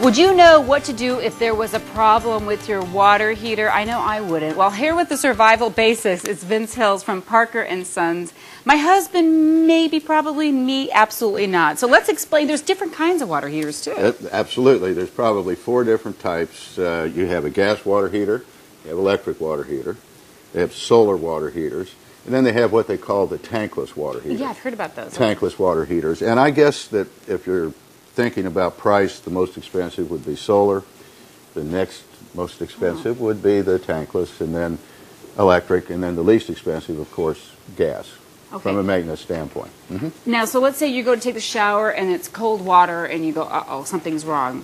Would you know what to do if there was a problem with your water heater? I know I wouldn't. Well, here with the survival basics is Vince Hills from Parker & Sons. My husband, maybe, probably, me, absolutely not. So let's explain. There's different kinds of water heaters, too. Absolutely. There's probably 4 different types. You have a gas water heater, you have electric water heater, they have solar water heaters, and then they have what they call the tankless water heaters. Yeah, I've heard about those. Tankless water heaters. And I guess that if you're thinking about price, the most expensive would be solar. The next most expensive would be the tankless, and then electric, and then the least expensive, of course, gas. Okay. From a maintenance standpoint. Now, so let's say you go to take the shower and it's cold water and you go, uh-oh, something's wrong.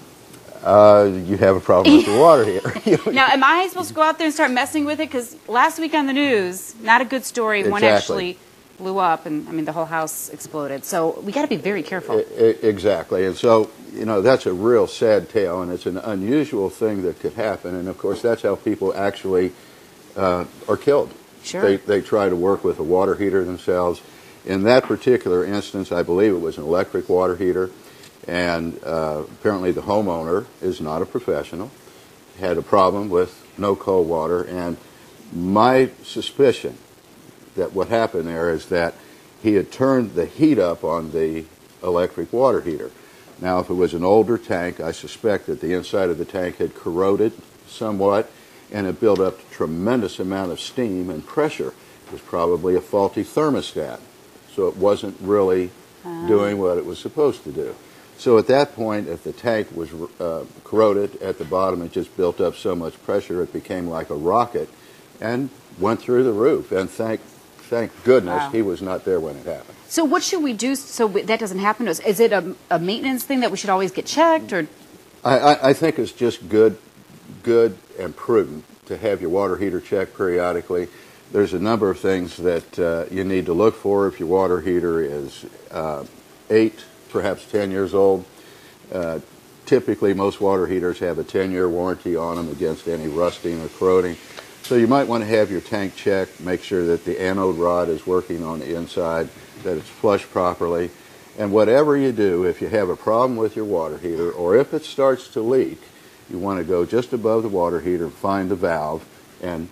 You have a problem with your water heater. Now, am I supposed to go out there and start messing with it? Because last week on the news, not a good story. Exactly. One actually blew up, and I mean the whole house exploded. So we got to be very careful. Exactly, and so that's a real sad tale, and it's an unusual thing that could happen. And of course, that's how people actually are killed. Sure. They try to work with a water heater themselves. In that particular instance, I believe it was an electric water heater, and apparently the homeowner is not a professional, had a problem with no cold water, and my suspicion that what happened there is that he had turned the heat up on the electric water heater. Now, if it was an older tank, I suspect that the inside of the tank had corroded somewhat, and it built up a tremendous amount of steam and pressure. It was probably a faulty thermostat, so it wasn't really doing what it was supposed to do. So at that point, if the tank was corroded at the bottom, it just built up so much pressure it became like a rocket and went through the roof. And thank goodness he was not there when it happened. So what should we do so that doesn't happen to us? Is it a maintenance thing that we should always get checked? Or I think it's just good and prudent to have your water heater checked periodically. There's a number of things that you need to look for if your water heater is 8, perhaps 10 years old. Typically, most water heaters have a 10-year warranty on them against any rusting or corroding. So you might want to have your tank checked, make sure that the anode rod is working on the inside, that it's flushed properly. And whatever you do, if you have a problem with your water heater, or if it starts to leak, you want to go just above the water heater, find the valve, and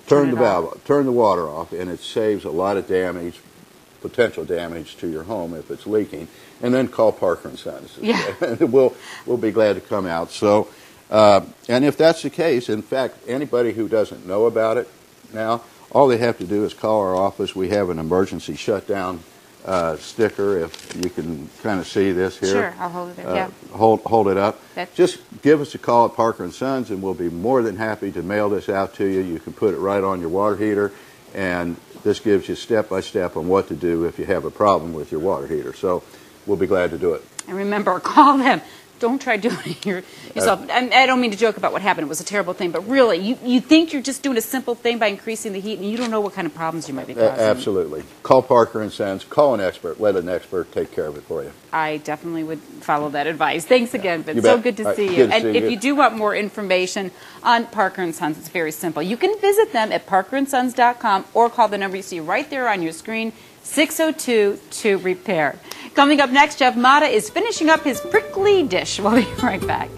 turn the water off, and it saves a lot of damage, potential damage to your home if it's leaking. And then call Parker & Sons. Yeah. We'll be glad to come out. So, and if that's the case, in fact, anybody who doesn't know about it now, all they have to do is call our office. We have an emergency shutdown sticker, if you can kind of see this here. Sure, I'll hold it there. Yeah. Hold it up. Just give us a call at Parker & Sons, and we'll be more than happy to mail this out to you. You can put it right on your water heater, and this gives you step-by-step on what to do if you have a problem with your water heater. So we'll be glad to do it. And remember, call them. Don't try doing it yourself. And I don't mean to joke about what happened. It was a terrible thing. But really, you think you're just doing a simple thing by increasing the heat, and you don't know what kind of problems you might be causing. Absolutely. Call Parker & Sons. Call an expert. Let an expert take care of it for you. I definitely would follow that advice. Thanks again, Vince. So good to see you. And if you do want more information on Parker & Sons, it's very simple. You can visit them at parkerandsons.com or call the number you see right there on your screen, 602-2-REPAIR. Coming up next, Jeff Mata is finishing up his prickly dish. We'll be right back.